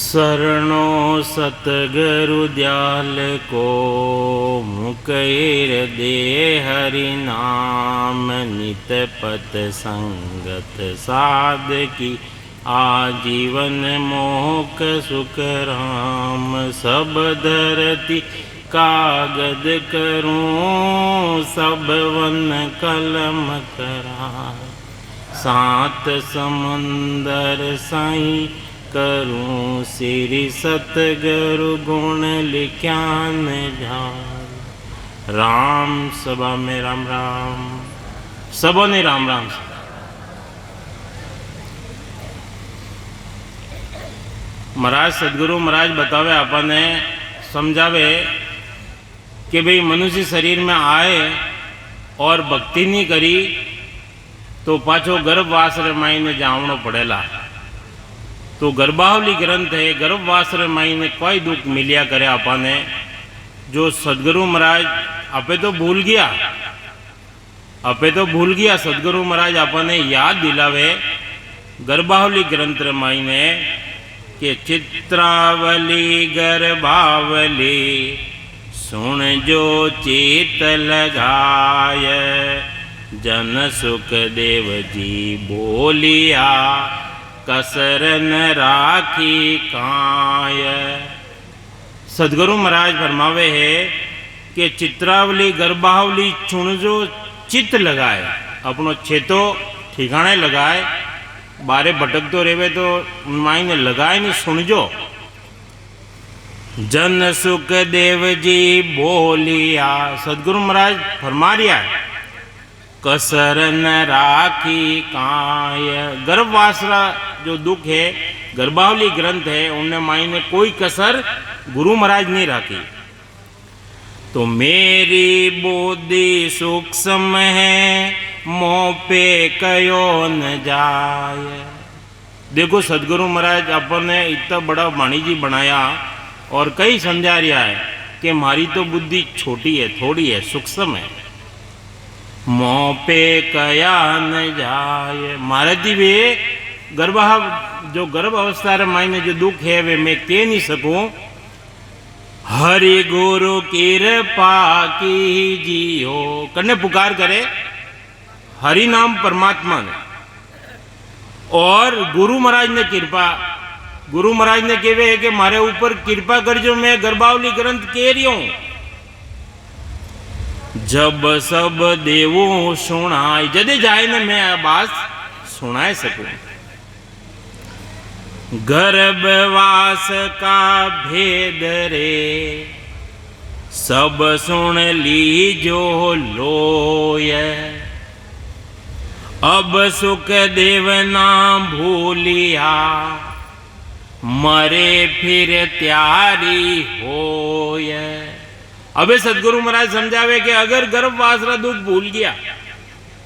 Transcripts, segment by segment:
शरणो सतगुरु दयाल को, मुकैर दे हरि नाम। नित पत संगत साध की, आजीवन मोक सुख राम। सब धरती कागद करूं, सब वन कलम कराय। सात समंदर साईं करूं, श्री सतगुरु गुण लिख्या न जाय। राम सभा में राम राम, सबों ने राम राम। महाराज सदगुरु महाराज बतावे आपने, समझावे कि भाई मनुष्य शरीर में आए और भक्ति नहीं करी तो पाछो गर्भवास रे माईने जावणो पड़ेला। तो गर्भावली ग्रंथ है, गर्भवास रे माईने कोई दुख मिलिया करे आपने। जो सदगुरु महाराज आपे तो भूल गया, सदगुरु महाराज आपने याद दिलावे गर्भावली ग्रंथ रे माईने कि चित्रावली गर्भावली, सुन जो चित लगाय। जन सुख देव जी बोलिया, कसर न राखी काय। सदगुरु महाराज फरमावे है कि चित्रावली गर्भावली सुन जो चित लगाए, अपनो छेतो ठिकाने लगाए। बारे भटक तो रेवे तो मायने लगाए नहीं, सुनजो। जन सुख देव जी बोलिया, सदगुरु महाराज फरमा रिया है, कसर न राखी काय। गर्भवासरा जो दुख है, गर्भावली ग्रंथ है, उनने मायने कोई कसर गुरु महाराज नहीं राखी। तो मेरी बुद्धि सूक्ष्म है, मोह पे कयो न जाय। देखो सदगुरु महाराज अपने इतना बड़ा वाणिजी बनाया और कई समझा रिया है कि हमारी तो बुद्धि छोटी है, थोड़ी है, सूक्ष्म है। मोह पे कया न जाय। मारे थी वे जो गर्भ अवस्था रे मायने जो दुख है वे मैं कह नहीं सकूं। हरि गुरु कृपा की जियो, कन्ने पुकार करे हरि नाम परमात्मा ने, और गुरु महाराज ने कृपा, गुरु महाराज ने कहे है कि मारे ऊपर कृपा कर जो मैं गर्भावली ग्रंथ कह रही हूं। जब सब देवों सुनाई, जदे जाए न मैं बात सुनाए सकूं। गर्भवास का भेद रे, सब सुन लीजो लोय। अब सुख देव ना भूलिया, मरे फिर त्यारी होय। अबे सदगुरु महाराज समझावे कि अगर गर्भवास रा दुख भूल गया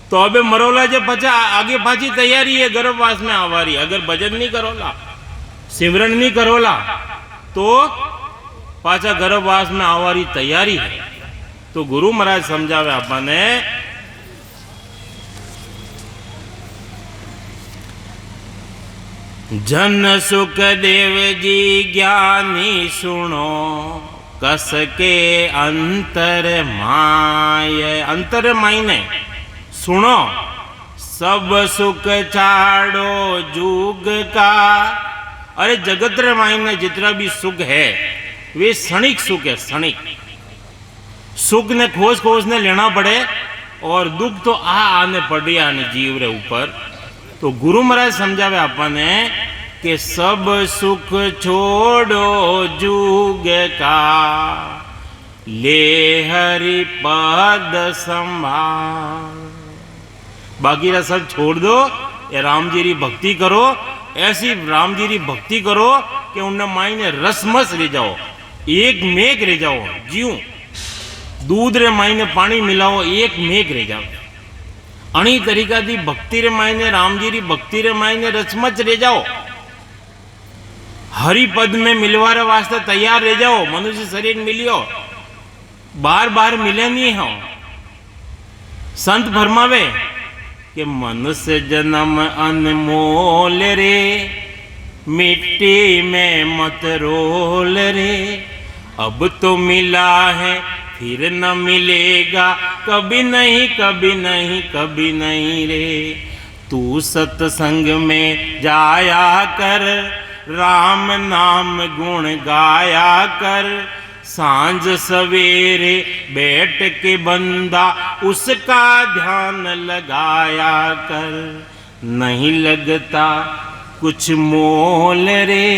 तो अबे मरोला जो पचा आगे पाची तैयारी है गर्भवास में आवारी। अगर भजन नहीं करोला, सिमरन नहीं करोला तो पाचा गर्भवास में आवारी तैयारी है। तो गुरु महाराज समझावे आपने, जन सुख देव जी ज्ञानी सुनो, कस के अंतर माय। अंतर मायने सुनो, सब सुख छाड़ो जुग का। अरे जगत रे मायने जितना भी सुख है वे क्षणिक सुख है, क्षणिक सुख ने खोज खोज ने लेना पड़े और दुख तो आने पड़े आने जीव रे ऊपर। तो गुरु महाराज समझावे आपने कि सब सुख छोड़ो जुग का, ले हरि पद संभाल। बाकी रा सब छोड़ दो, ये राम जी री भक्ति करो। ऐसी राम जी री भक्ति करो कि उनने मायने रसमस ले जाओ, एक मेघ रह जाओ। जीव दूध रे मायने पानी मिलाओ, एक मेघ रह जाओ। अणी तरीका दी भक्ति रे मायने, राम जी री भक्ति रे मायने रसमच रह जाओ। हरि पद में मिलवारे वास्ते तैयार रह जाओ। मनुष्य शरीर मिलियो, बार बार मिले नहीं हो। संत फरमावे कि मनुष्य जन्म अनमोल रे, मिट्टी में मत रोल रे, अब तो मिला है फिर न मिलेगा, कभी नहीं कभी नहीं कभी नहीं रे। तू सत्संग में जाया कर, राम नाम गुण गाया कर, सांझ सवेरे बैठ के बंदा उसका ध्यान लगाया कर। नहीं लगता कुछ मोल रे,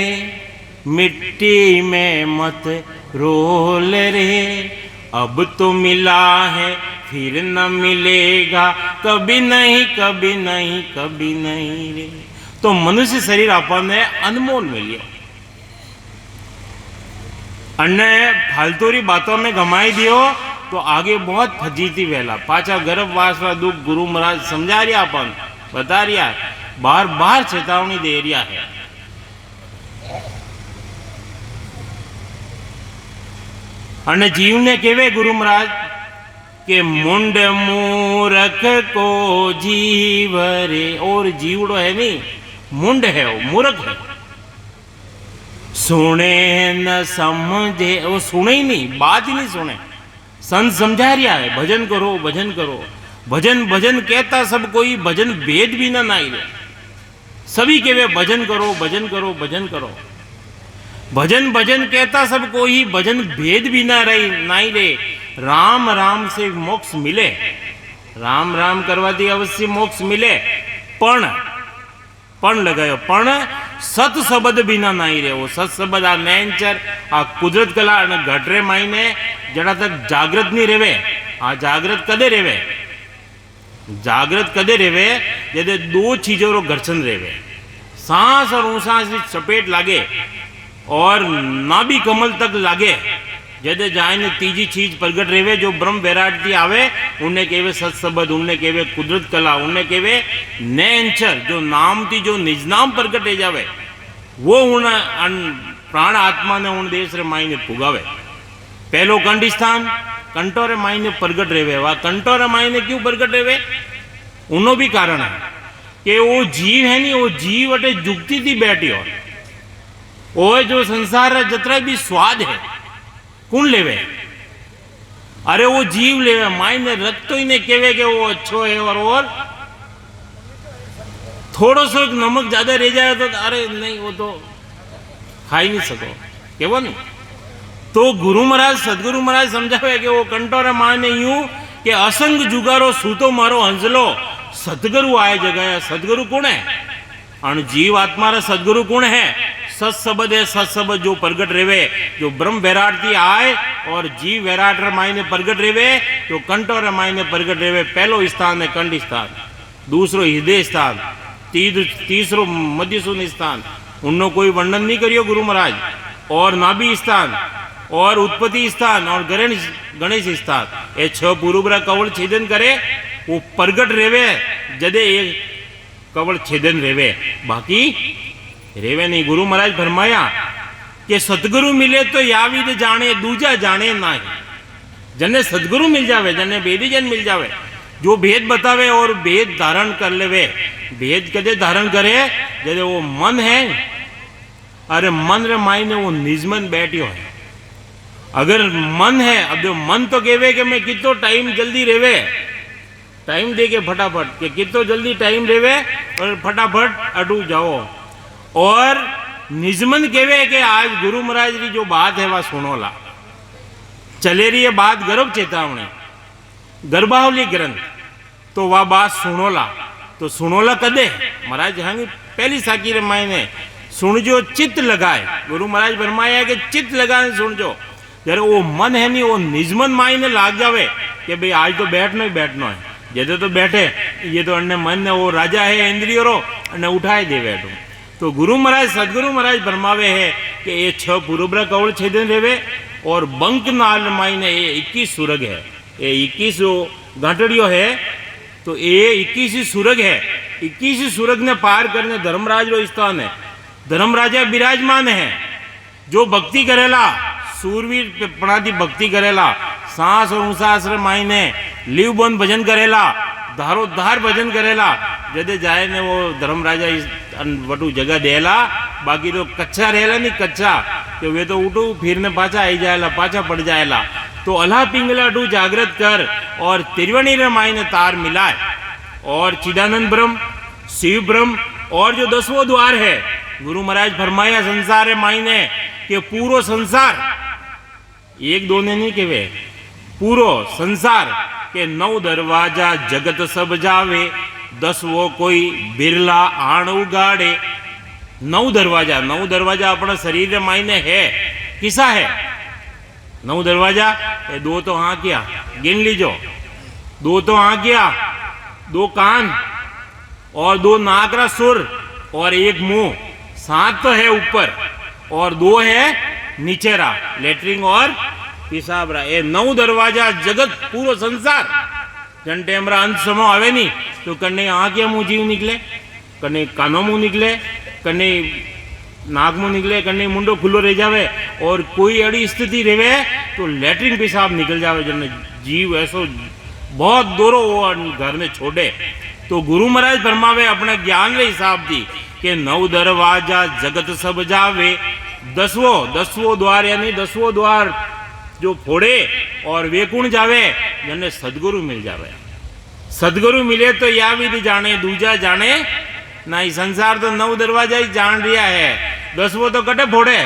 मिट्टी में मत रोल रे, अब तो मिला है फिर न मिलेगा, कभी नहीं कभी नहीं कभी नहीं रे। तो मनुष्य शरीर आपने अनमोल मिलियो अन्य फालतूरी बातों में गमाई दियो तो आगे बहुत फजीती वेला पाचा गर्भ वासना दुख गुरु महाराज समझा रिया, अपन बता रिया, बार बार चेतावनी दे रिया है। અને જીવને કેવે ગુરુ મહારાજ કે મુંડ મૂરખ को जीव रे, और जीवड़ो है नहीं, मुंड है वो, मूर्ख है, सुने न समझे, वो सुने ही नहीं, बात ही नहीं सुने। संत समझा रिया है भजन करो भजन करो, भजन भजन कहता सब कोई, भजन भेद भी ना नाई रे, सभी केवे भजन करो भजन करो भजन करो, भजन भजन कहता सब कोई, भजन भेद भी ना रही नाई रे। राम राम से मोक्ष मिले, राम राम करवाती अवश्य मोक्ष मिले, पण लगायो, पण सत शब्द बिना नहीं रे। वो सत शब्द आ नेचर आ कुदरत कला घटरे माईने जड़ा तक जागृत नहीं रेवे, आ जागृत कदे रेवे, जागृत कदे रेवे जदे दो चीजों रो घर्षण रेवे, सांस और ऊंसास की चपेट लागे और नाभि कमल तक लागे, जदे जाए तीजी चीज प्रगट रेवे, जो ब्रह्म वैराग्य आवे उन्हें केवे सत्सबद, उन्हें केवे कुदरत कला, उन्हें केवे नेचर, जो नाम थी जो निज नाम प्रगट हो जावे, वो उन प्राण आत्मा ने उन देश रे माई ने पुगावे। पहलो कंठ स्थान कंठोरे माई ने प्रगट रेवे, वह कंठोरे माई ने क्यों प्रगट रेवे, उनो भी कारण है कि वो जीव है नहीं, वो जीव अटे जुगती थी बैठी, और जो संसार रा जतरा भी स्वाद है कौन लेवे, अरे वो जीव लेवे, माई ने रख तो ही नहीं केवे के वो अच्छो है, और थोड़ो सो नमक ज्यादा रह जाए तो अरे नहीं वो तो खा ही नहीं सको, केवो नहीं। तो गुरु महाराज सदगुरु महाराज समझावे कि वो कंटोरा माने यूं कि असंग जुगारो सूतो मारो हंसलो, सदगुरु आए जगह, सदगुरु कौन है, और जीव आत्मा रा सदगुरु कौन है, सत्सबद है, सत्सबद जो प्रगट रेवे, जो ब्रह्म वैराग्य आए और जीव वैराग्य मायने प्रगट रेवे, तो कंठ और मायने प्रगट रेवे। पहलो स्थान है कंठ स्थान, दूसरो हृदय स्थान, तीसरो मध्यसून स्थान, उननो कोई वर्णन नहीं करियो गुरु महाराज, और नाभि स्थान और उत्पत्ति स्थान और गणेश स्थान, ये 6 पूर्वरा कवल छेदन करे वो प्रगट रेवे, जदे एक कवल छेदन रेवे, बाकी रेवे नहीं। गुरु महाराज फरमाया कि सतगुरु मिले तो याविद जाने, दूजा जाने ना, जने सतगुरु मिल जावे, जने भेदी जन मिल जावे, जो भेद बतावे और भेद धारण कर लेवे। भेद कदे धारण करे, जदे वो मन है, अरे मन रे मायने वो निजमन बैठियो है, अगर मन है, अब जो मन तो कहवे कि मैं कितो टाइम जल्दी रेवे, टाइम दे के फटाफट कि कितो जल्दी टाइम रेवे और फटाफट अटू जाओ, और निजमन कहवे कि आज गुरु महाराज की जो बात है वह सुनोला, चले रही है बात गर्भ चेतावनी गर्भावली ग्रंथ, तो वह बात सुनोला, तो सुनोला कदे महाराज हाँ पहली साकी रे मायने सुनजो चित्त लगाए, गुरु महाराज फरमाया कि चित्त लगाने सुनजो, जरा वो मन है नहीं वो निजमन मायने लाग जावे कि भाई आज तो बैठना ही बैठना है, जैसे तो बैठे, ये तो अन्य मन है वो राजा है इंद्रियो रो अन्य उठाए दे बैठो। तो गुरु महाराज सदगुरु महाराज फरमावे है कि ये 6 पूर्वरा कवल छेदन रेवे, और बंक नाल मायने ये 21 सुरग है, ये 21 घाटड़ियों है, तो ये 21 सुरग है, 21 सुरग ने पार करने धर्मराज रो स्थान है, धर्मराजा विराजमान है, जो भक्ति करेला सूरवीर प्रणादि भक्ति करेला, सांस और ऊंसास रे मायने लीव बंद भजन करेला, धारो धार भजन करेला, जदे जाए ने वो धर्मराजा वटू जगह देला, बाकी तो कच्चा रहेला नहीं कच्चा, तो वे तो उठू फिर ने पाचा आई जाएला, पाचा पड़ जाएला। तो अल्लाह पिंगला अटू जागृत कर और तिरवनी रे माई ने तार मिलाए, और चिदानंद ब्रह्म, शिव ब्रह्म, और जो 10वां द्वार है, गुरु महाराज फरमाया संसार है माई ने कि पूरो संसार, एक दो ने नहीं केवे, पूरो संसार के 9 दरवाजा जगत सब जावे, 10वो कोई बिरला आण उगाड़े। 9 दरवाजा अपना शरीर मायने है, किसा है 9 दरवाजा? 2 तो आंखिया गिन लीजो, 2 तो आंखिया, 2 कान और 2 नाकरा सुर और 1 मुंह, 7 तो है ऊपर और 2 है नीचेरा, लेटरिंग और पिसाबरा। ये 9 दरवाजा जगत पूरो संसार। जन टेमरा अंत समय आवे नहीं तो कन्ने आंखिया मुंह जीव निकले, कन्ने कानो मुंह निकले, कन्ने नाक मुंह निकले, कन्ने मुंडो खुलो रह जावे, और कोई अड़ी स्थिति रहे तो लेटरिन पेशाब निकल जावे। जन जीव ऐसो बहुत दूरो वो घर में छोड़े। तो गुरु महाराज फरमावे अपने ज्ञान रे हिसाब दी कि 9 दरवाजा जगत सब जावे, 10वां द्वार यानी 10वां द्वार जो फोड़े और वे कुण जावे, जने सदगुरु मिल जावे। सदगुरु मिले तो या विधि जाने, दूजा जाने नहीं। संसार तो 9 दरवाजा ही जान रिया है, 10वां तो कटे फोड़े,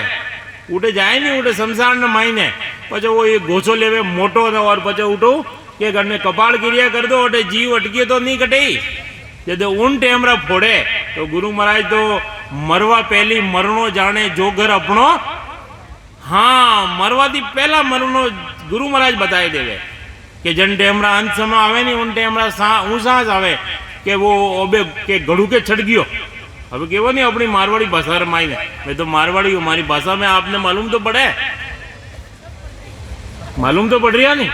उठे जाए नहीं, उठे संसार ने मायने पचे वो ये घोसो लेवे मोटो और पचे उठो के घर ने कपाल क्रिया कर दो, उठे जीव अटके तो नहीं कटे। यदि उन टेमरा फोड़े तो गुरु महाराज तो मरवा पहली मरणो जाने जो घर अपनो, हाँ मरवा थी पहला मरणो गुरु महाराज बताए देवे कि जन टेमरा अंत समय आवे नहीं, उन टेमरा सांस आवे कि वो ओबे के गड़ू के छट गयो। अब केवो नहीं अपनी मारवाड़ी भाषा रमाई ने, मैं तो मारवाड़ी हूँ, हमारी भाषा में आपने मालूम तो पड़े, मालूम तो पड़ रहा नहीं।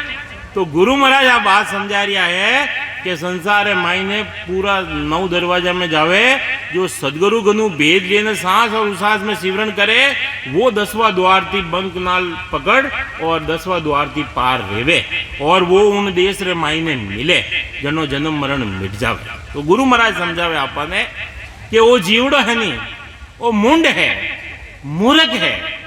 तो गुरु महाराज आप बात समझा रिया है कि संसार है मायने पूरा 9 दरवाजा में जावे, जो सदगुरु गनु भेद लेने सांस और उसास में सिमरन करे, वो 10वां द्वार थी बंक नाल पकड़ और 10वां द्वार थी पार रेवे, और वो उन देश रे मायने मिले, जनो जन्म मरण मिट जावे। तो गुरु महाराज समझावे आपने कि वो जीवड़ो है नहीं, वो मुंड है, मूर्ख है।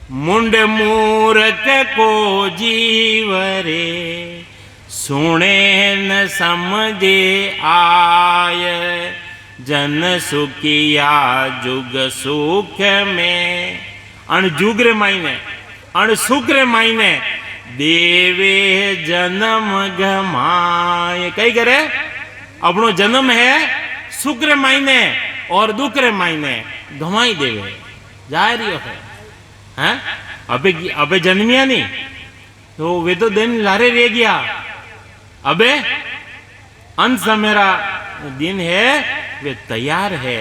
मुंड मूर्ख को जीव रे, सुने न समझे आय, जन सुखिया जुग सुख में। अण जुग रे मायने, अण सुख रे मायने देवे जन्म गमाए। कई करे अपनो जन्म है सुख रे मायने और दुख रे मायने गमाई देवे, जा रही है। अबे जन्मिया नहीं तो वे तो दिन लारे रह गया, अबे अंत समेरा दिन है वे तैयार है।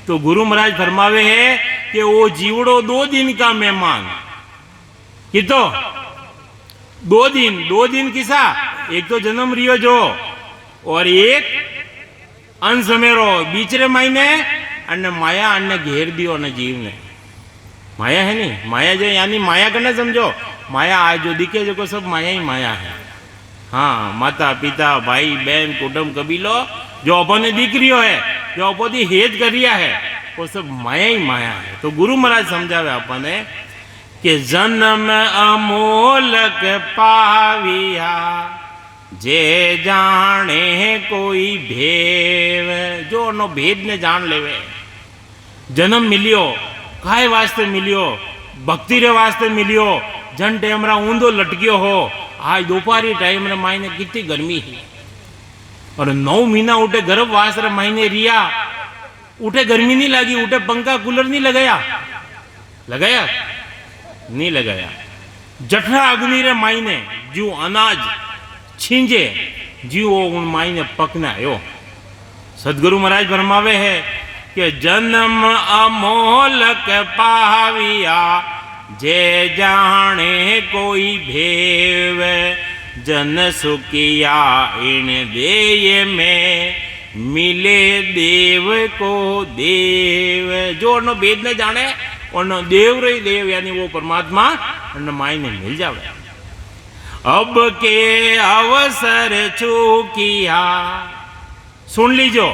तो गुरु महाराज फरमावे है कि वो जीवड़ो 2 दिन का मेहमान, कि तो 2 दिन किसा, एक तो जन्म रियो जो और एक अंत समेरो बीचरे मायने अन्य माया अन्य घेर दियो न जीव ने। माया है नहीं, माया जो यानी माया करना समझो, माया आज जो दिखे जो को सब माया ही माया है। हाँ माता पिता भाई बहन कुटुंब कबीलो जो अपने दिख रियो है, जो अपनी हेज कर रिया है, वो सब माया ही माया है। तो गुरु महाराज समझावे अपने कि जन्म अमोलक पाविया, जे जाने कोई भेव। जो नो भेद ने जान लेवे, जन्म मिलियो काय वास्ते मिलियो, भक्ति रे वास्ते मिलियो। जन टेमरा ऊंधो लटकियो हो, आज दोपहरी टाइम रे मायने कितनी गर्मी है, और 9 महीना उठे गर्भ वास रे मायने रिया, उठे गर्मी नहीं लगी, उठे पंखा कूलर नहीं लगाया, लगाया नहीं लगाया। जठरा अग्नि रे मायने जो अनाज छींजे जी वो उन मायने पकना यो। सदगुरु महाराज फरमावे है कि जन्म अमोलक पाविया, जे जाने कोई भेव। जन सुखिया इन देय में, मिले देव को देव। जो नो भेद न जाने और देव रे देव यानी वो परमात्मा न मायने मिल जावे। अब के अवसर चूकिया, सुन लीजो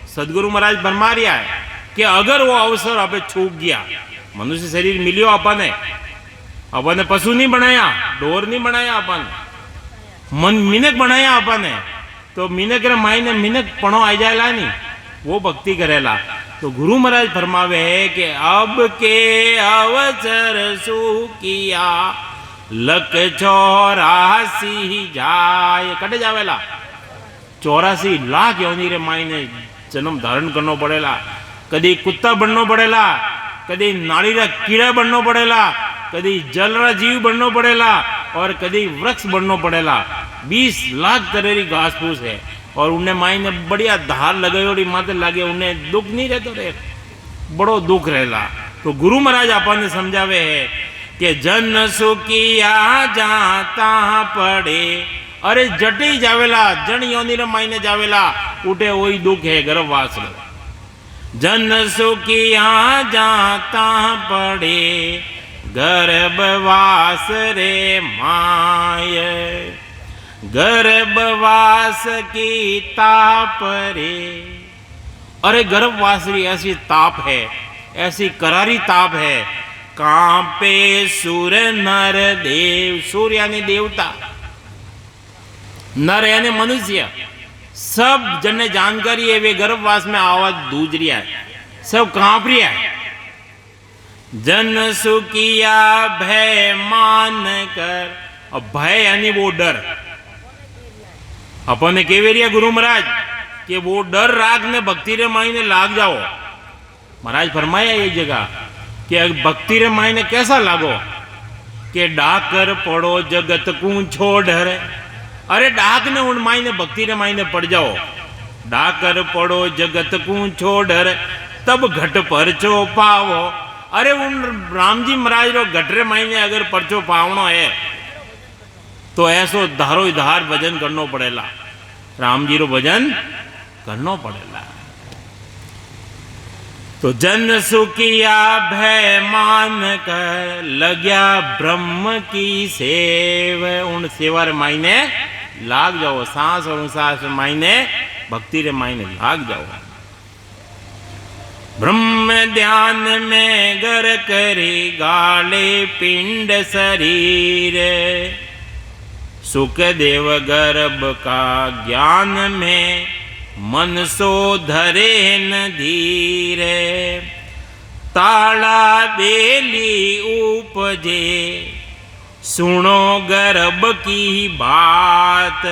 सदगुरु महाराज फरमा रिया है कि अगर वो अवसर आप छूट गया, मनुष्य शरीर मिलियो अपने, अपने पशु नहीं बनाया, ढोर नहीं बनाया, अपन मन मिनक बनाया अपने, तो मिनक रे मायने मिनक पणो आ जाएला नहीं, वो भक्ति करेला। तो गुरु महाराज फरमावे है कि अब के अवसर सु किया लक 84 जाय, कटे जावेला 84 लाख योनि रे मायने जन्म धारण करनो पड़ेला। कदी कुत्ता बननो पड़ेला, कदी नाड़ी रा कीड़ा बननो पड़ेला, कदी जल रा जीव बननो पड़ेला और कदी वृक्ष बननो पड़ेला। 20 लाख तरह की घास फूस है और उन्हें मायने बढ़िया धार लगाई माथे लागे, उन्हें दुख नहीं रहता रे, बड़ो दुख रहेला। तो गुरु महाराज आपने समझावे है कि जन सुखिया जाता पड़े, अरे जटी जावेला, जन योनि रे मायने जावेला, उठे वही दुख है गर्भवास। जन सुखिया जाता पड़े गर्भवास रे माय, गर्भवास की ताप रे। अरे गर्भवास री ऐसी ताप है, ऐसी करारी ताप है, कांपे सुर नर देव। सूर्य यानी देवता, नर यानी मनुष्य, सब जने जानकारी है वे गर्भवास में आवाज दूज रिया है, सब कांप रिया है। जन सुखिया भय मान कर, अब भय यानी वो डर, अपन ने केवे रिया गुरु महाराज कि वो डर राग ने भक्ति रे मायने लाग जाओ। महाराज फरमाया ये जगह कि भक्ति रे मायने कैसा लागो कि डाकर पड़ो जगत को छोड़। अरे डाक ने उन मायने भक्ति रे मायने पड़ जाओ, डाकर पड़ो जगत को छोड़ तब घट परचो पावो। अरे उन राम जी महाराज रो घट रे मायने अगर परचो पावनो है तो ऐसो धारो धार भजन करनो पड़ेला, राम जी रो भजन करनो पड़ेला। तो जन सुखिया भय मान कर लग्या ब्रह्म की सेव। उन सेवा रे मायने लाग जाओ, सांस और सांस मायने भक्ति रे मायने लाग जाओ। ब्रह्म ध्यान में गर करी गाले पिंड शरीर, सुख देव गर्भ का ज्ञान में मन सो धरे न धीरे। ताला बेली उपजे सुनो गर्भ की बात।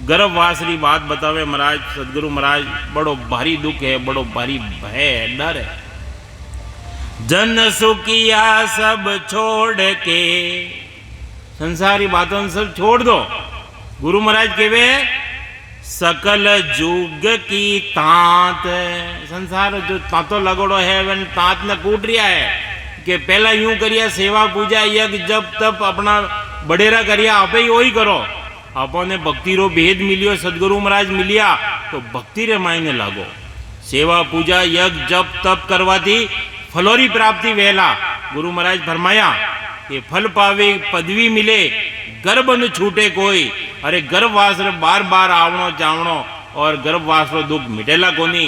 गर्भवासरी बात बतावे महाराज सदगुरु महाराज, बड़ो भारी दुख है, बड़ो भारी भय है, डर है। जन सुखिया सब छोड़ के, संसारी बातों सब छोड़ दो। गुरु महाराज केवे सकल जुग की तात। संसार जो तांतो लगोड़ो है वन तात ने कूट रिया है कि पहला यूं करिया सेवा पूजा यज्ञ जब तब अपना बडेरा करिया, आप ही वही करो। अपने भक्ति रो भेद मिलियो, सदगुरु महाराज मिलिया तो भक्ति रे मायने लागो। सेवा पूजा यज्ञ जब तब करवाती फलोरी प्राप्ति वेला। गुरु महाराज फरमाया कि फल पावे पदवी मिले गर्भ न छूटे कोई। अरे गर्भवास बार बार आवणो जावणो और गर्भवास रो दुख मिटेला कोनी।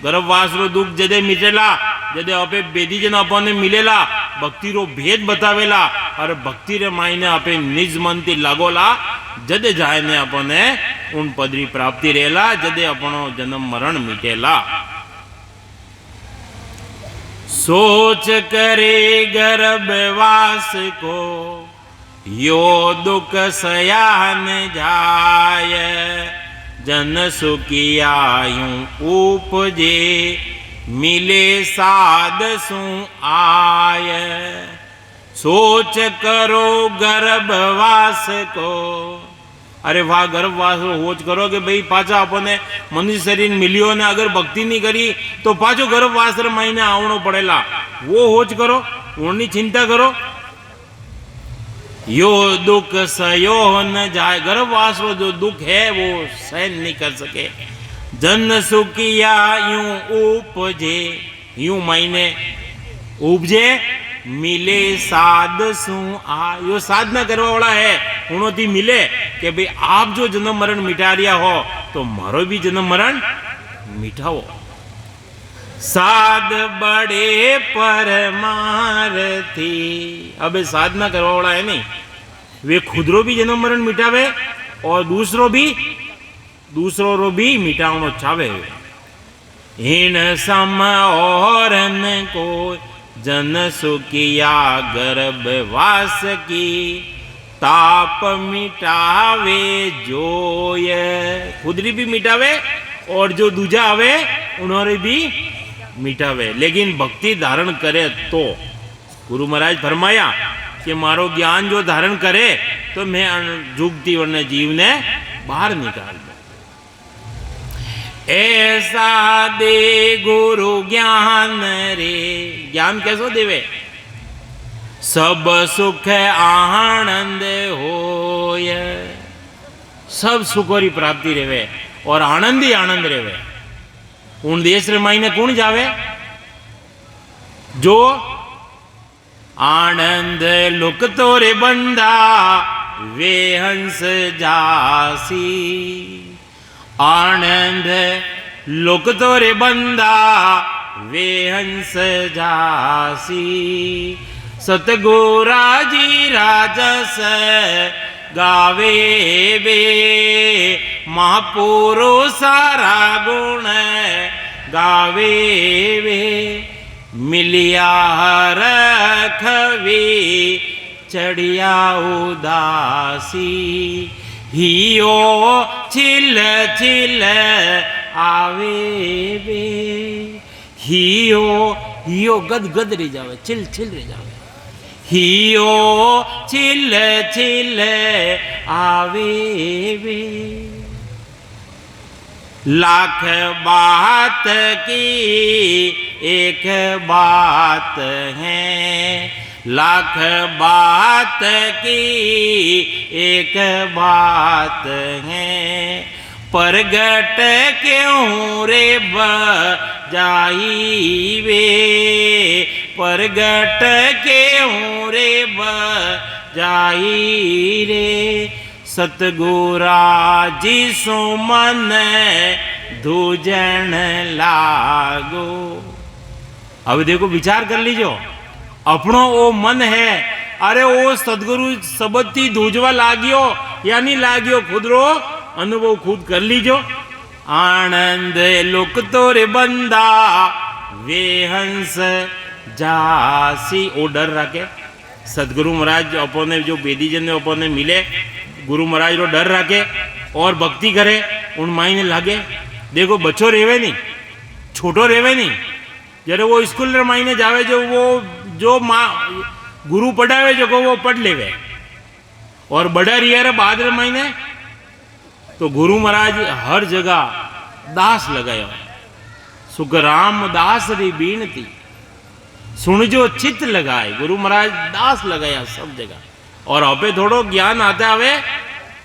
गर्भवास रो दुख जदे मिटेला जदे आपे बेदी जन अपने मिलेला, भक्ति रो भेद बतावेला और भक्ति रे मायने आपे निज मन थी लागोला, जदे जाए ने अपने उन पदवी प्राप्ति रहेला, जदे अपनो जन्म मरण मिटेला। सोच करे गर्भवास को यो दुख सयान जाय। जन सुखिया यूं उपजे मिले साध सु आय। सोच करो गर्भवास को। अरे वाह, गर्भवास होच करो कि भाई पाचा अपने मनुष्य शरीर मिलियो ने अगर भक्ति नहीं करी तो पाचो गर्भवास रे महीने आवणो पड़ेला। वो होच करो, उनकी चिंता करो। यो दुख सयो न जाए। गर्भवास रो जो दुख है वो सहन नहीं कर सके। जन सुखिया यूं उपजे, यूं महीने उपजे मिले साध सु आ। यो साधना करवा वाला है उन्होंने मिले कि भाई आप जो जन्म मरण मिटा रिया हो तो मारो भी जन्म मरण मिटाओ। साध बड़े परमारथी। अब साधना करवा वाला है नहीं, वे खुदरो भी जन्म मरण मिटावे और दूसरों भी मिटावनो चावे। इन सम और को जन सुखिया गर्भवास की, ताप मिटावे जोय। खुदरी भी मिटावे और जो दूजा आवे उन्होंने भी मिटावे। लेकिन भक्ति धारण करे तो गुरु महाराज फरमाया कि मारो ज्ञान जो धारण करे तो मैं जुगती वर्ण जीव ने बाहर निकाल दे। ऐसा दे गुरु ज्ञान रे। ज्ञान कैसो देवे? सब सुख आनंद होय। सब सुखोरी प्राप्ति रेवे और आनंद ही आनंद रेवे। उन देश रे मायने कौन जावे? जो आनंद लुक तोरे बंदा वे हंस जासी। आनंद लुक तोरे बंदा वे हंस जासी। सतगुरा जी राजस गावे बे, महापुरुष सारा गुण गावे वे। मिलिया रखवी चढ़िया उदासी, हियो छिल छिल आवे बे। हियो गद गद रह जावे, छिल छिल रह जावे। हियो छिल छिल आवे वे। लाख बात की एक बात है, लाख बात की एक बात है। परगट क्यों रे बजाई वे, परगट क्यों रे बजाई रे। सतगुरा जी सो मन दूजन लागो। अब देखो विचार कर लीजो, अपनो वो मन है, अरे वो सदगुरु शब्द थी दूजवा लाग्यो या नहीं लाग्यो, खुद रो अनुभव खुद कर लीजो। आनंद लुक तोरे बंदा वे हंस जासी। ओ डर रखे सदगुरु महाराज अपने जो बेदी जन अपने मिले, गुरु महाराज रो डर रखे और भक्ति करे, उन मायने लागे। देखो बच्चों रेवे नहीं, छोटो रेवे नहीं, जरे वो स्कूल रे मायने जावे, जो वो जो माँ गुरु पढ़ावे जो को वो पढ़ लेवे, और बड़ा रिया रे बाद रे मायने तो गुरु महाराज हर जगह दास लगायो। सुखराम दास री बीनती सुन जो चित लगाए। गुरु महाराज दास लगाया सब जगह। और अबे थोड़ो ज्ञान आता है,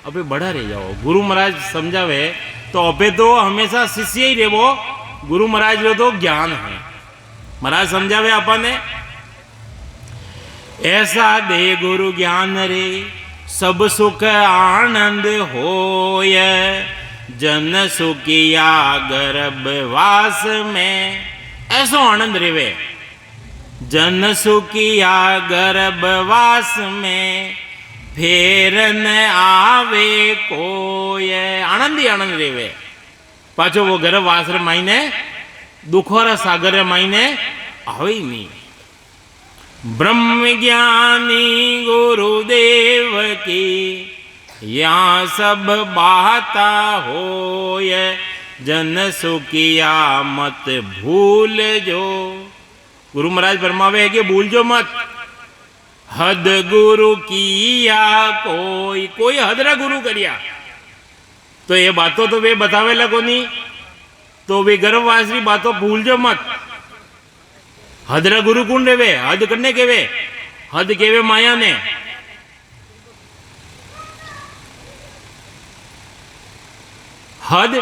अबे बढ़ा रह जाओ। गुरु महाराज समझावे तो अबे तो हमेशा शिष्य ही रेवो। गुरु महाराज रो तो ज्ञान है। महाराज समझावे अपने, ऐसा दे गुरु ज्ञान रे सब सुख आनंद होय। जन सुखिया गर्भवास में, ऐसो आनंद रेवे। जन सुखिया गर्भवास में फेर न आवे कोय। आनंद ही आनंद रेवे। पाछो वो गर्भवास रे मायने दुखोरा सागर रे मायने आवे ही नहीं। ब्रह्म ज्ञानी गुरुदेव की यहाँ सब बाता होय। जन सुखिया मत भूल जो। गुरु महाराज फरमावे है कि भूल जो मत। हद गुरु किया कोई, कोई हदरा गुरु करिया तो ये बातों तो वे बतावे लगो नहीं, तो वे गर्भवासी बातों भूल जो मत। हदरा गुरु कौन रेवे? हद करने के वे, हद केवे माया ने। हद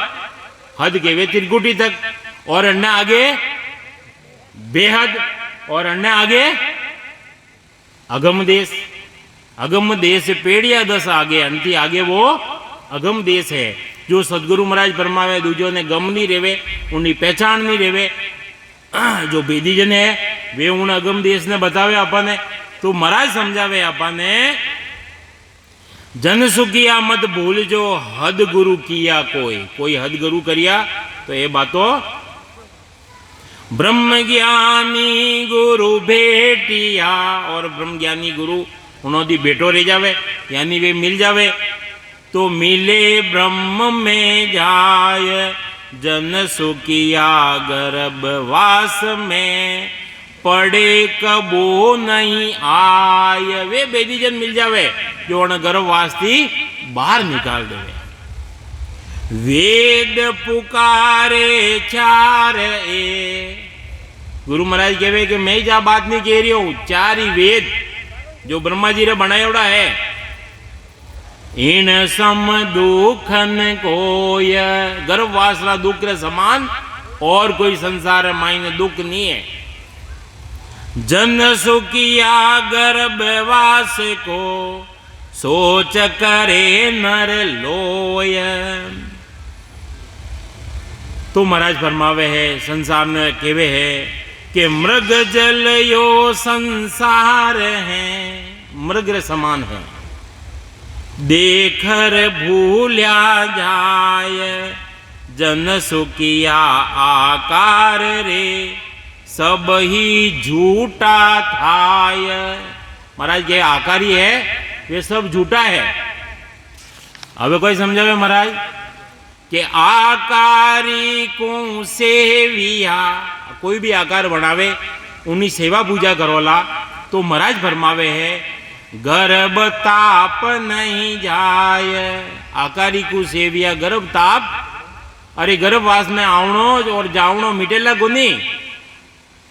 हद केवे त्रिकुटी तक, और अन्ना आगे बेहद, और अन्ना आगे अगम देश। अगम देश पेड़िया 10 आगे, अंति आगे वो अगम देश है। जो सदगुरु महाराज फरमावे दूजों ने गम नहीं रेवे, उनकी पहचान नहीं रेवे। जो बेदीजन है वे उन अगम देश ने बतावे आपने। तो महाराज समझावे आपने, जन सुखिया मत भूल जो हद गुरु किया कोई हद गुरु करिया तो ये बातों ब्रह्म ज्ञानी गुरु भेटिया, और ब्रह्म ज्ञानी गुरु उन्होंने बेटो रह जावे यानी वे मिल जावे। तो मिले ब्रह्म में जाय जन सुखिया गर्भवास में, पड़े कबो नहीं आय। वे बेदीजन मिल जावे जो उन गर्भवास थी बाहर निकाल देवे। वेद पुकारे चार ए, गुरु महाराज कहवे कि मैं जा बात नहीं कह रही हूं, चार ही वेद जो ब्रह्मा जी ने बनायोड़ा है, इन सम दुखन कोय, गर्भवासना दुख के समान और कोई संसार मायने दुख नहीं है। जन सुखिया गर्भवास को सोच करे नर लोय। तो महाराज फरमावे है, संसार में केवे है कि मृग जल यो संसार है, मृग समान है, देखर भूल्या जाय जन सुखिया आकार रे, सब ही झूठा थाय। महाराज ये आकारी है ये सब झूठा है। अब कोई समझावे महाराज कि आकारी को सेविया, कोई भी आकार बनावे उन्हीं सेवा पूजा करोला। तो महाराज फरमावे है गर्भ ताप नहीं जाय, आकारी को सेविया गर्भ ताप, अरे गर्भवास में आवणो और जावणो मिटेला गुनी,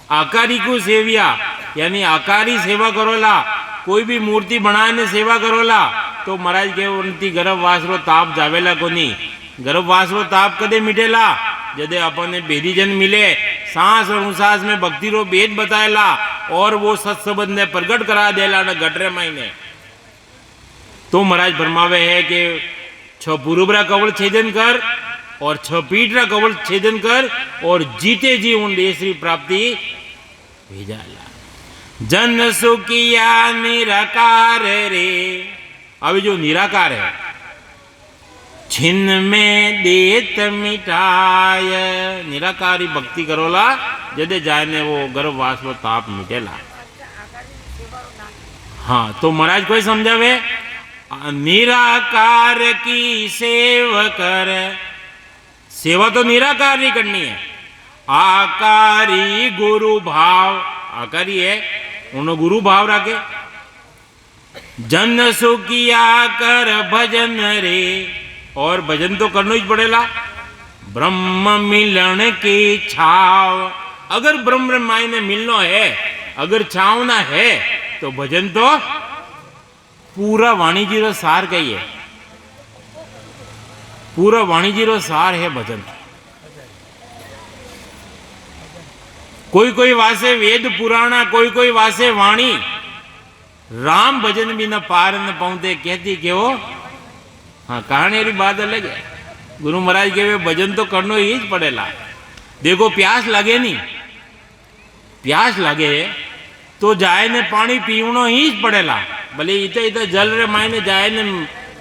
आकारी को सेविया यानी आकारी सेवा करोला, कोई भी मूर्ति बनाने सेवा करोला तो महाराज के उनती गर्भवासरो ताप जावेला कोनी। गर्भवासरो ताप कदे मिटेला जदे अपने बेदीजन मिले, सांस और उसास में भक्ति रो भेद बताएला और वो सत्संबंध ने प्रकट करा देला न गटरे महीने। तो महाराज फरमावे है कि 6 पूर्वरा कवल छेदन कर और 6 पीठरा कवल छेदन कर और जीते जी उन देशरी प्राप्ति भेजाला। जन सुखिया निराकार रे, अभी जो निराकार है छिन्न में देत मिटाय, निराकारी भक्ति करोला जदे जाए ने वो गर्भवास वो ताप मिटेला। हाँ तो महाराज कोई समझावे, निराकार की सेव कर, सेवा तो निराकार ही करनी है। आकारी गुरु भाव, आकारी है उन्होंने गुरु भाव रखे। जन सुखिया कर भजन रे, और भजन तो करना ही पड़ेगा। ब्रह्म मिलन की छाव, अगर ब्रह्म मायने मिलना है, अगर छावना है तो भजन तो पूरा वाणिज्य रो सार कहिए, पूरा वाणिज्य रो सार है भजन। कोई कोई वासे वेद पुराणा, कोई कोई वासे वाणी, राम भजन भी न पार न पहुंचे कहती के हो। हाँ कहानी री बात अलग है। गुरु महाराज के वे भजन तो करना ही पड़ेला। देखो प्यास लगे नहीं, प्यास लगे तो जाए ने पानी पीवनो ही पड़ेला। भले इते इते जल रे मायने जाए ने,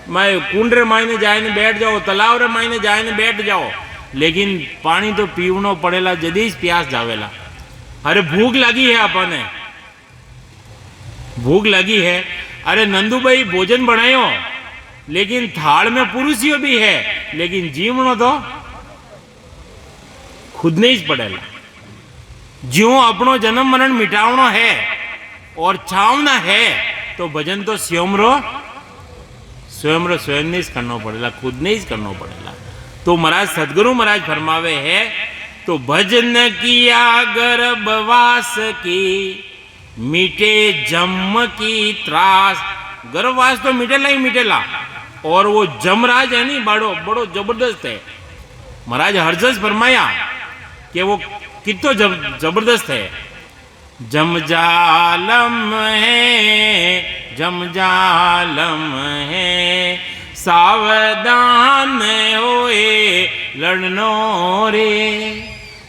मैं कुंड रे मायने जाए ने बैठ जाओ, तालाब रे मायने जाए ने बैठ जाओ, लेकिन पानी तो पीवनो पड़ेला जदी प्यास जावेला। अरे भूख लगी है अपने, भूख लगी है, अरे नंदू भाई भोजन बनायो, लेकिन थाल में पुरुषियों भी है, लेकिन जीवनो तो खुद ने ही पड़ेला। ज्यों अपनो जन्म मरण मिटावनो है और छावना है तो भजन तो स्वयं रो स्वयं ने करना पड़ेगा, खुद ने ही करना पड़ेगा। तो महाराज सदगुरु महाराज फरमावे है, तो भजन किया गर्भवास की मिटे जम की त्रास। गर्भवास तो मिटेला ही मिटेला, और वो जमराज है नहीं बड़ो जबरदस्त है। महाराज हरजस फरमाया कि वो कितो जबरदस्त है। जमजालम है, जमजालम है, सावधान होए लड़नो रे।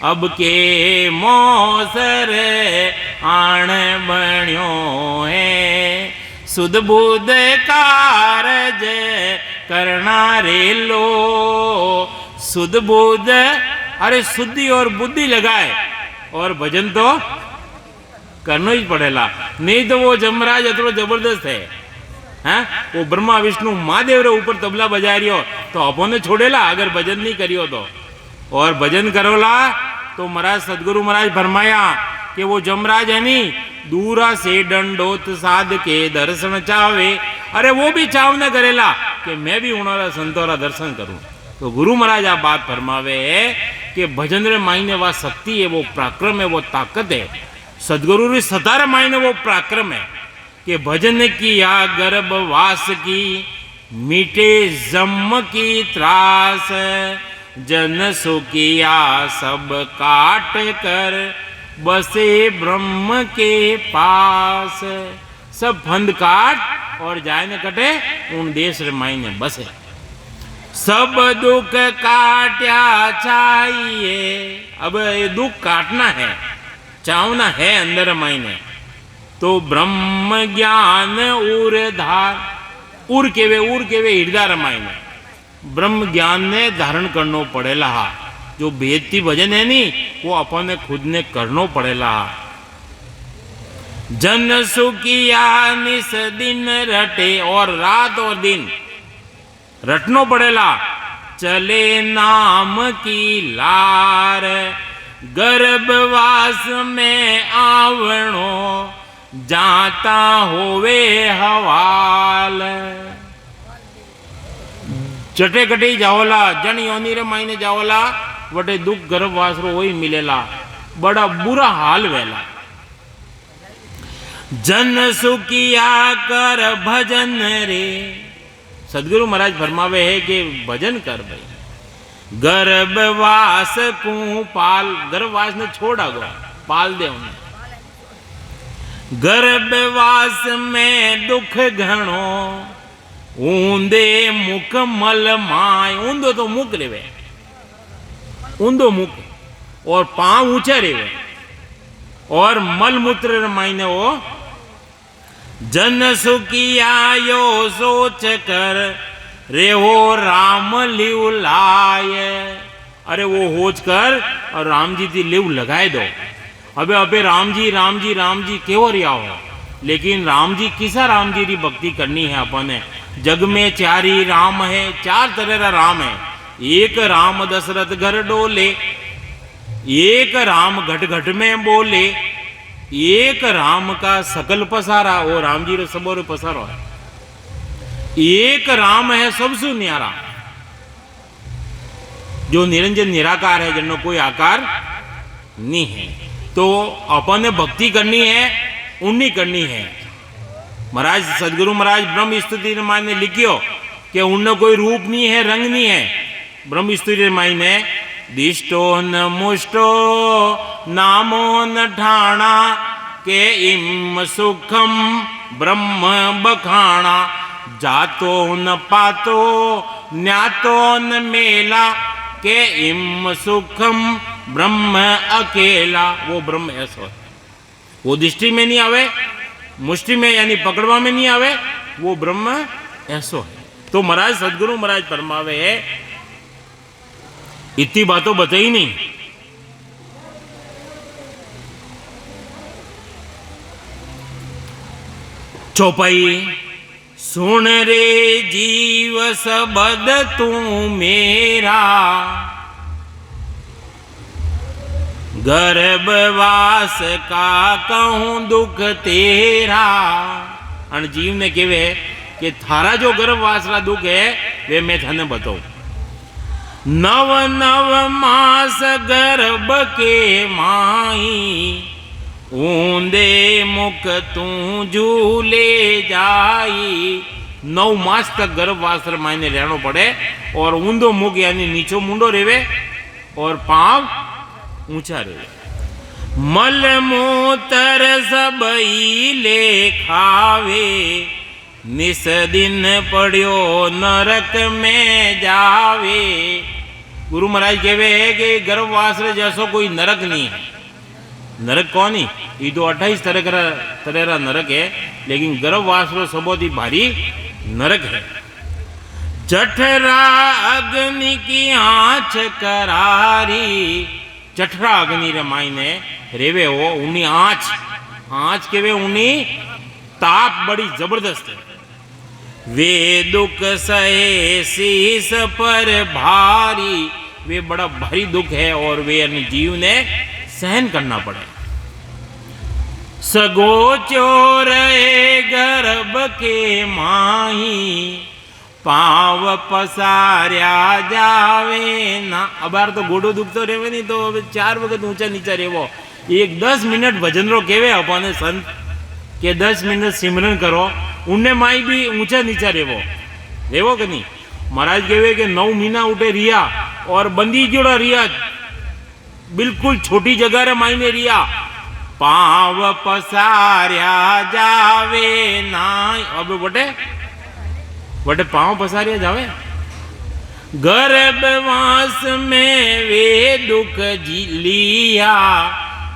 अब के मोसर आण बण्यो है सुध बुध कारज करना रेलो। सुध बुध, अरे शुद्धि और बुद्धि लगाए और भजन तो करना ही पड़ेगा, नहीं तो वो जमराज अतरो जबरदस्त है। हाँ? वो ब्रह्मा विष्णु महादेव रे ऊपर तबला बजा रियो तो अपने छोड़ेला अगर भजन नहीं करियो तो। और भजन करोला तो महाराज सदगुरु महाराज फरमाया कि वो जमराज है नी दूरा से दंडोत साध के दर्शन चावे। अरे वो भी चावना करेला कि मैं भी उन्होंने संतोरा दर्शन करूं। तो गुरु महाराज आप बात फरमावे कि भजन रे मायने वा शक्ति है, वो पराक्रम है, वो ताकत है। सदगुरु रे सतारे मायने वो पराक्रम है कि भजन किया गर्भवास की मीटे जम की त्रास। जन सुखिया सब काट कर बसे ब्रह्म के पास। सब फंद काट और जाए न कटे उन देश रे मायने बसे। सब दुख काट्या चाहिए। अब ये दुख काटना है, चावना है अंदर मायने तो ब्रह्म ज्ञान उर धार। उर केवे हृदय मायने ब्रह्म ज्ञान ने धारण करनो पड़ेला। जो भेदती भजन है नी वो अपन खुद ने करनो पड़ेला। जन सुखिया निस दिन रटे, और रात और दिन रटनो पड़ेला। चले नाम की लार गर्भवास में आवणो जाता होवे हवाल। चटे कटे जाओला जन योनी रे मायने जाओला वटे दुख गर्भवास रो वही मिलेला। बड़ा बुरा हाल वेला। जन सुखिया कर भजन रे। सदगुरु महाराज फरमावे है कि भजन कर भाई। गर्भवास को पाल, गर्भवास ने छोड़ आगो पाल दे उन्हें। गर्भवास में दुख घणो ऊंदे मुख मल माय। ऊंदो तो मुख रेवे, ऊंदो मुख और पांव ऊंचे रेवे और मल मूत्र मायने वो। जन सुखिया यो सोच कर रे हो राम लिव लाय। अरे वो होच कर और राम जी की लिव लगाए दो। अबे राम जी केवो रिया हो, लेकिन राम जी किसा राम जी की भक्ति करनी है अपन। जग में चारी राम है, चार तरह का राम है। एक राम दशरथ घर डोले, एक राम घट घट में बोले, एक राम का सकल पसारा, वो राम जी रे सबोरे पसारो है। एक राम है सबसे न्यारा जो निरंजन निराकार है, जिनको कोई आकार नहीं है। तो अपन ने भक्ति करनी है, उन्नी करनी है। महाराज सदगुरु महाराज ब्रह्म स्तुति रामायण ने लिखियो कि उनने कोई रूप नहीं है, रंग नहीं है। ब्रह्म स्तुति रामायण ने दिष्टो न मुष्टो नामो न ठाणा के इम सुखम ब्रह्म बखाणा। जातो न पातो न्यातो न मेला के इम सुखम ब्रह्म अकेला। वो ब्रह्म ऐसा है, वो दृष्टि में नहीं आवे, मुष्टि में यानी पकड़वा में नहीं आवे, वो ब्रह्म ऐसो है। तो महाराज सदगुरु महाराज फरमावे है इतनी बातों बताई नहीं। चौपाई सुन रे जीव सबद तू मेरा गर्भवास का कहूं दुख तेरा। अन जीव ने केवे कि थारा जो गर्भवास रा दुख है वे मैं थाने बताऊं। नव नव मास गर्भ के माई ऊंदे मुख तू झूले जाई। 9 मास तक गर्भवास मायने रहना पड़े और ऊंधो मुख यानी नीचो मुंडो रेवे और पांव ऊंचा रहे। मल मूतर सबई ले खावे निस दिन पड़ियो नरक में जावे। गुरु महाराज कहवे है कि गर्भवास जैसो कोई नरक नहीं है। नरक कौन ही, ये तो 28 तरह का नरक है, लेकिन गर्भवास बहुत ही भारी नरक है। जठरा अग्नि की आँच करारी, जठरा अग्नि रे मायने रेवे हो उन्नी आँच के वे उन्नी ताप बड़ी जबरदस्त है। वे दुख सहे शीस पर भारी, वे बड़ा भारी दुख है और वे जीव ने सहन करना पड़े। सगो चोर गर्भ के माही, पाव पसार्या जावे ना। अब यार तो गोडो दुखतो रेवे नहीं तो 4 वक्त ऊंचा नीचा रेवो। एक 10 मिनट भजन रो केवे अपने संत के 10 मिनट सिमरन करो, उनने माई भी ऊंचा नीचा रेवो कि नहीं। महाराज कहवे कि 9 महीना उठे रिया और बंदी जोड़ा रिया, बिल्कुल छोटी जगह रे माई में रिया। पाव पसार्या जावे ना, अब बटे पांव पसारिया जावे। गर्भवास में वे दुख लिया,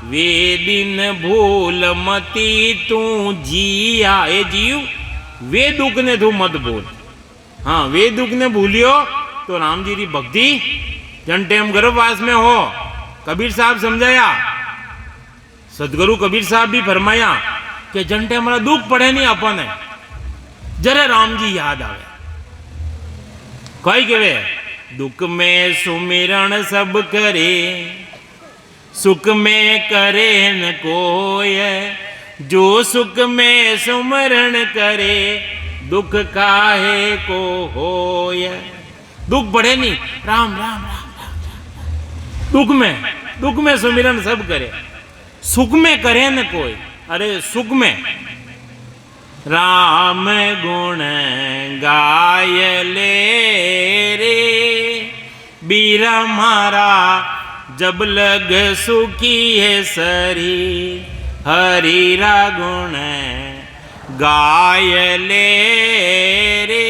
वे दिन भूल मती तू जिया। ए जीव, वे दुख ने तू मत भूल। हाँ, वे दुख ने भूलियो तो राम जी की भक्ति जन टेम गर्भवास में हो। कबीर साहब समझाया, सदगुरु कबीर साहब भी फरमाया कि जन टेम हमारा दुख पड़े नहीं अपन जरे राम जी याद आवे। कई कहे दुख में सुमिरण सब करे, सुख में करे न कोय। जो सुख में सुमरण करे, दुख काहे को होय। दुख बढ़े नहीं, राम राम राम राम। दुख में सुमिरन सब करे, सुख में करे न कोई। अरे सुख में राम गुण गाय ले रे, बीरा मारा जब लग सुखी है सरी। हरि रा गुण गाय ले रे,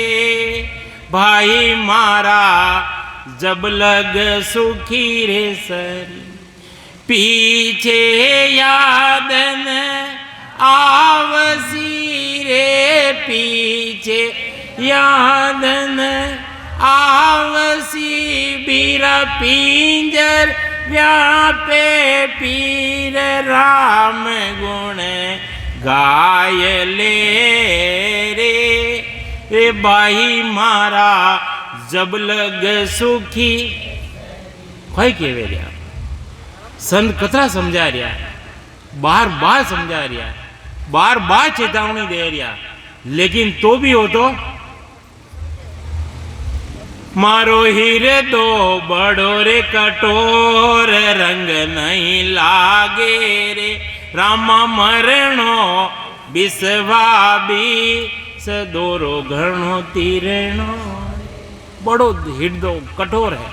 भाई मारा जब लग सुखी रे सरी। पीछे याद न आवसी रे, पीछे याद न आवसी। बीरा पिंजर व्यापे पीर, राम गुण गाय ले रे। रे भाई मारा जब लग सुखी। कई केवे रहा संत कतरा समझा रहा, बार बार समझा रहा, बार बार चेतावनी दे रहा, लेकिन तो भी हो तो मारो हीरे दो बड़ो रे कटोर, रंग नहीं लागे रे। रामा मरणो बिसवा भी सदोरो घणो तीरणो। बड़ो हिड़दो कठोर है,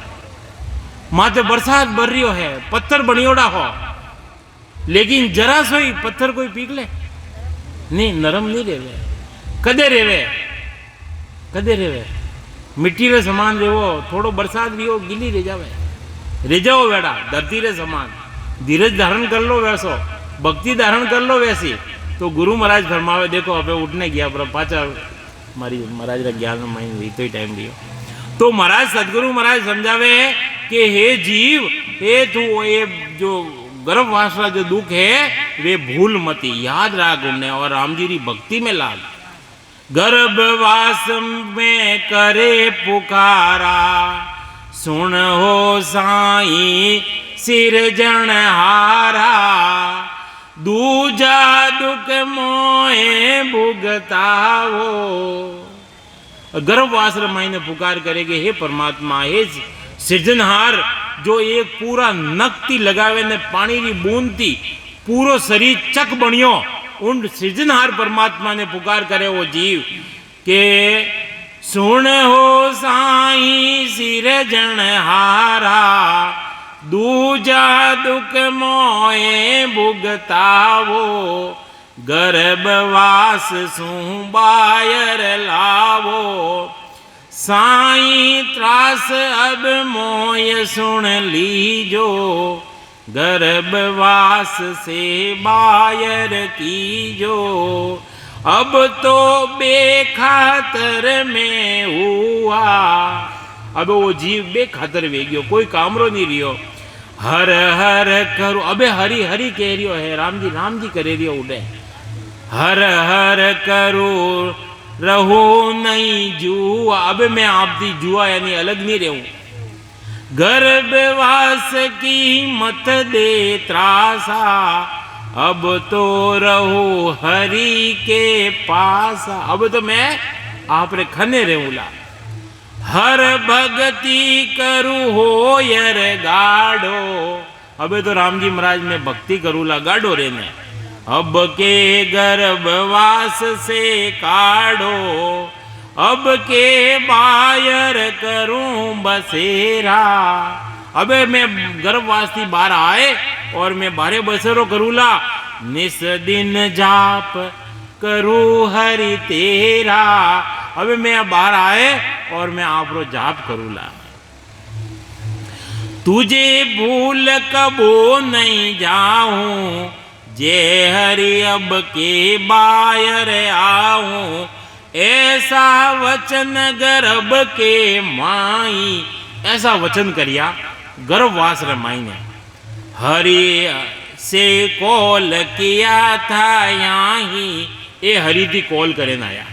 माथे बरसात बर रियो है, पत्थर बनियोड़ा हो, लेकिन जरा सोई पत्थर कोई पीक ले नहीं, नरम नहीं रेवे। कदे रेवे मिट्टी रे समान रेवो, थोड़ो बरसात रियो गिली रह जाओ वेड़ा धरती रे समान। धीरज धारण कर लो वैसो, भक्ति धारण कर लो वैसी। तो गुरु महाराज फरमावे, देखो अब उठने गया पर पाचा मारी महाराज रा ज्ञान में हुई तो ही टाइम दियो। तो महाराज सदगुरु महाराज समझावे कि हे जीव, हे तू ये जो गर्भवास का जो दुख है वे भूल मती, याद रख उन्हें और राम जी की भक्ति में लाग। गर्भवास में करे पुकारा, सुन हो साई सिरजनहारा। दूजा दुख मोहे भुगताओ। गर्भवास माई ने पुकार करेगे, हे परमात्मा, हे सृजनहार, जो एक पूरा नक्ति लगावे ने पानी की बूंद थी पूरो शरीर चक बनियो, उन सृजनहार परमात्मा ने पुकार करे वो जीव के सुन हो साई सिरजनहारा। दूजा दुख मोए भुगतावो, गर्भवास सु बायर लावो। साईं त्रास अब मोय सुन लीजो, गर्भवास से बायर कीजो। अब तो बेखातर में हुआ, अब वो जीव बेखातर वे गयो, कोई कामरो नहीं रियो। हर हर करो, अबे हरि हरि कह रियो है, राम जी करे रियो उड़े। हर हर करो रहो नहीं जुआ, अब मैं आपकी जुआ यानी अलग नहीं रहूं। गर्भवास की मत दे त्रासा, अब तो रहो हरि के पास, अब तो मैं आप रे खने रहूला। हर भक्ति करू हो यर गाढ़ो, अबे तो राम जी महाराज में भक्ति करूला गाढ़ो रहने। अब के गर्भवास से काढ़ो, अब के बायर करूं बसेरा, अबे मैं गर्भवास थी बाहर आए और मैं बारे बसेरो करूला। निस दिन जाप करू हरि तेरा, अबे मैं बाहर आए और मैं आप रो जाप करूला। तुझे भूल कबो नहीं जाऊं, जे हरि अब के बायर आऊं। ऐसा वचन गर्भ के माई, ऐसा वचन करिया गर्भवास रे माई ने। हरि से कॉल किया था यहीं, ये हरि थी कॉल करे ना आया।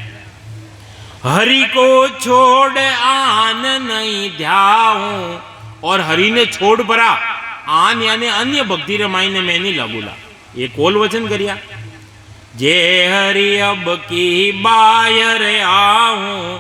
हरि को छोड़ आन नहीं ध्याऊं, और हरि ने छोड़ परा आन यानी अन्य भक्ति रे माई ने मैं नहीं लगूला, ये कॉल वचन करिया। जे हरि अब की बायर आऊं,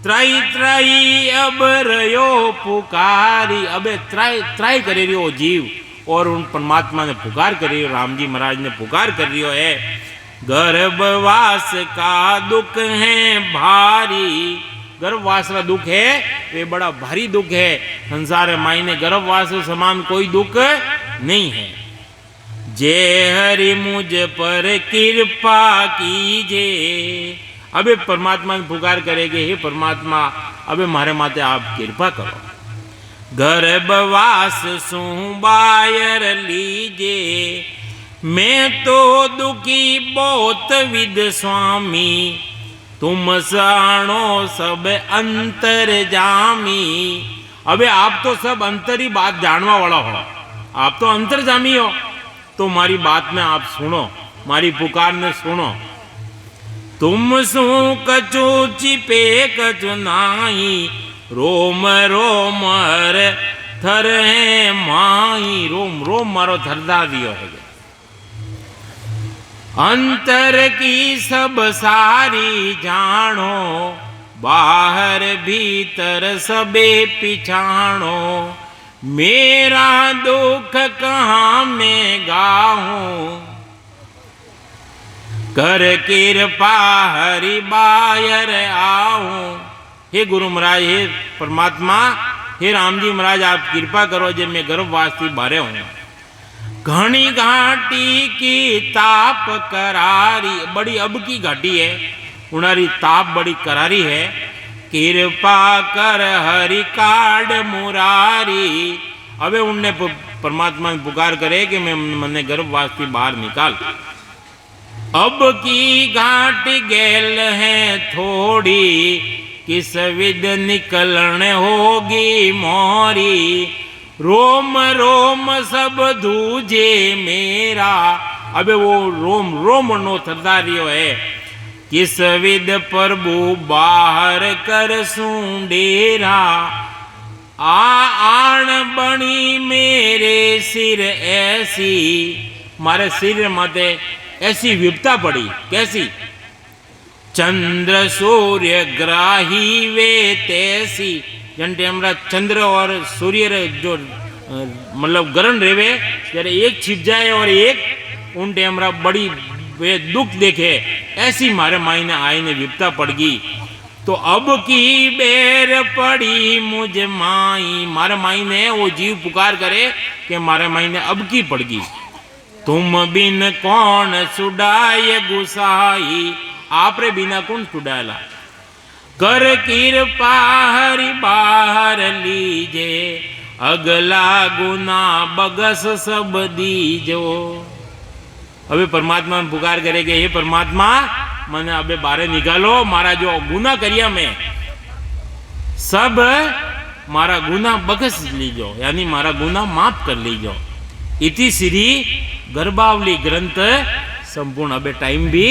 त्रई त्रई अब रयो पुकारी, अबे त्राई त्राई करे रियो जीव और उन परमात्मा ने पुकार कर रियो, राम जी महाराज ने पुकार कर रियो है। गर्भवास का दुख है भारी, गर्भवास का दुख है वे बड़ा भारी दुख है। संसार माई ने गर्भवास समान कोई दुख नहीं है। जे हरि मुझ पर कृपा कीजे, अबे परमात्मा ने पुकार करेगे, हे परमात्मा अबे मारे माते आप कृपा करो। गर्भवास सु बायर लीजे, मैं तो दुखी बहुत विद स्वामी। तुम साणो सब अंतर जामी, अबे आप तो सब अंतरी बात जानवा वाला हो, आप तो अंतर जामी हो, तो मारी बात में आप सुनो, मारी पुकार ने सुनो। तुम सु कछु छिपे कछु नाही, रोम रोम हर थर है माही, रोम रोम मारो थरदा दियो है। अंतर की सब सारी जानो, बाहर भीतर सबे पिछाणो। मेरा दुख कहाँ मैं गाऊं, कर कृपा हरि बायर आऊं। हे गुरु महाराज, हे परमात्मा, हे राम जी महाराज आप कृपा करो जब मैं गर्भवासी बारे हूँ। घनी घाटी की ताप करारी, बड़ी अब की घाटी है, उनारी ताप बड़ी करारी है। कृपा कर हरि काड मुरारी, अबे उनने परमात्मा ने पुकार करे कि मैं मने गर्भवासी बाहर निकाल। अब की घाट गेल है थोड़ी, किस विद निकलने होगी मोरी। रोम रोम सब दूजे मेरा, अबे वो रोम रोम नो थरदारियो है। किस विद प्रभु बाहर कर सूडेरा, आण बनी मेरे सिर ऐसी, मारे सिर माते ऐसी विपता पड़ी, कैसी? चंद्र सूर्य ग्राही वे तैसी, जंटे हमरा चंद्र और सूर्य जो मतलब ग्रहण रेवे जरा एक छिप जाए और एक उन टेमरा बड़ी वे दुख देखे, ऐसी मारे माई ने आई ने विपता पड़ गई। तो अब की बेर पड़ी मुझ माई, मारे माई ने वो जीव पुकार करे कि मारे माई ने अब की पड़ गई। तुम बिन कौन सुडाय गुसाई, आप रे बिना कौन सुडायला। कर कृपा हरि बाहर लीजे, अगला गुना बगस सब दीजो। હવે પરમાત્મા પુકાર કરે કે હે પરમાત્મા મને હવે બારે નિકાલો, મારા જો ગુના કર્યા મેં सब मारा गुना बख्श लीजो, यानी मारा गुना माफ कर लीजो। इति श्री गर्भावली ग्रंथ संपूर्ण। अब टाइम भी